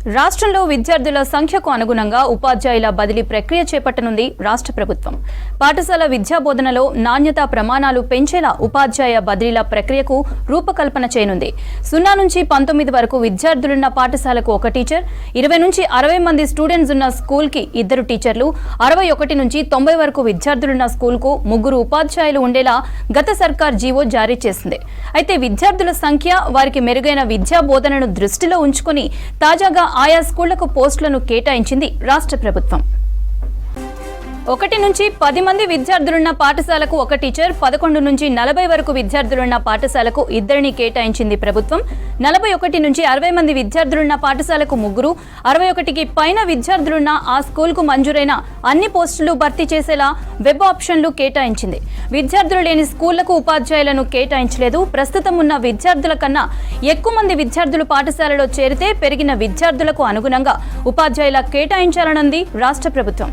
రాష్ట్రంలో విద్యార్థుల సంఖ్యకు అనుగుణంగా ఉపాధ్యాయుల బదిలీ ప్రక్రియ చేపట్టనుంది రాష్ట్ర ప్రభుత్వం. పాఠశాల విద్యా బోధనలో నాణ్యతా ప్రమాణాలు పెంచేలా ఉపాధ్యాయ బదిలీల ప్రక్రియకు రూపకల్పన చేయనుంది. 0 నుంచి 19 వరకు విద్యార్థులున్న పాఠశాలకు ఒక టీచర్, 20 నుంచి 60 మంది స్టూడెంట్స్ ఉన్న స్కూల్కి 2 టీచర్లు, 61 నుంచి 90 వరకు విద్యార్థులున్న స్కూల్కు 3 ఉపాధ్యాయులు ఉండేలా గత సర్కార్ జీవో జారీ చేసింది. అయితే విద్యార్థుల సంఖ్య, వారికి మెరుగైన విద్యా బోధనను దృష్టిలో ఉంచుకొని తాజాగా ఆయా స్కూళ్లకు పోస్టులను కేటాయించింది రాష్ట్ర ప్రభుత్వం. 1 నుంచి 10 మంది విద్యార్థులున్న పాఠశాలకు ఒక టీచర్, 11 నుంచి 40 వరకు విద్యార్థులున్న పాఠశాలకు 2 కేటాయించింది ప్రభుత్వం. 41 నుంచి 60 మంది విద్యార్థులున్న పాఠశాలకు 3, 61కి పైన విద్యార్థులున్న ఆ స్కూల్కు మంజూరైన అన్ని పోస్టులు భర్తీ చేసేలా వెబ్ ఆప్షన్లు కేటాయించింది. విద్యార్థులు లేని స్కూళ్లకు ఉపాధ్యాయులను కేటాయించలేదు. ప్రస్తుతం ఉన్న విద్యార్థుల కన్నా ఎక్కువ మంది విద్యార్థులు పాఠశాలలో చేరితే పెరిగిన విద్యార్థులకు అనుగుణంగా ఉపాధ్యాయుల కేటాయించాలనుంది రాష్ట్ర ప్రభుత్వం.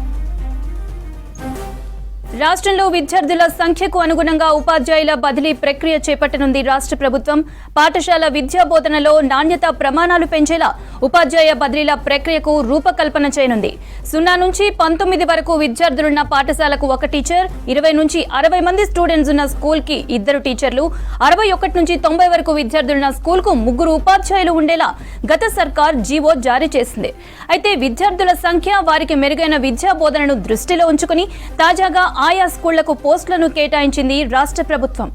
రాష్ట్రంలో విద్యార్థుల సంఖ్యకు అనుగుణంగా ఉపాధ్యాయుల బదిలీ ప్రక్రియ చేపట్టనుంది రాష్ట్ర ప్రభుత్వం. పాఠశాల విద్యా బోధనలో నాణ్యతా ప్రమాణాలు పెంచేలా ఉపాధ్యాయ బదిలీల ప్రక్రియకు రూపకల్పన చేయనుంది. 0 నుంచి 19 వరకు విద్యార్థులున్న పాఠశాలకు ఒక టీచర్, 20 నుంచి 60 మంది స్టూడెంట్స్ ఉన్న స్కూల్కి 2 టీచర్లు, 61 నుంచి 90 వరకు విద్యార్థులున్న స్కూల్కు 3 ఉపాధ్యాయులు ఉండేలా గత సర్కార్ జీవో జారీ చేసింది. అయితే విద్యార్థుల సంఖ్య, వారికి మెరుగైన విద్యా బోధనను దృష్టిలో ఉంచుకుని తాజాగా ఆయా స్కూళ్లకు పోస్టులను కేటాయించింది రాష్ట్ర ప్రభుత్వం.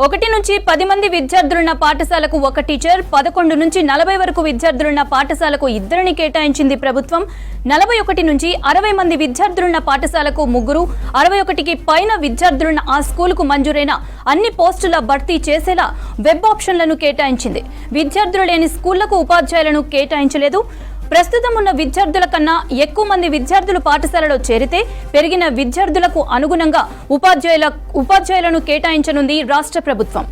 1 నుంచి 10 మంది విద్యార్థులున్న పాఠశాలకు ఒక టీచర్, 11 నుంచి 40 వరకు విద్యార్థులున్న పాఠశాలకు 2 కేటాయించింది ప్రభుత్వం. 41 నుంచి 60 మంది విద్యార్థులున్న పాఠశాలకు 3, 61కి పైన విద్యార్థులున్న ఆ స్కూల్కు మంజూరైన అన్ని పోస్టుల భర్తీ చేసేలా వెబ్ ఆప్షన్లను కేటాయించింది. విద్యార్థులు లేని స్కూళ్లకు ఉపాధ్యాయులను కేటాయించలేదు. ప్రస్తుతం ఉన్న విద్యార్థుల కన్నా ఎక్కువ మంది విద్యార్థులు పాఠశాలలో చేరితే పెరిగిన విద్యార్థులకు అనుగుణంగా ఉపాధ్యాయులను కేటాయించనుంది రాష్ట్ర ప్రభుత్వం.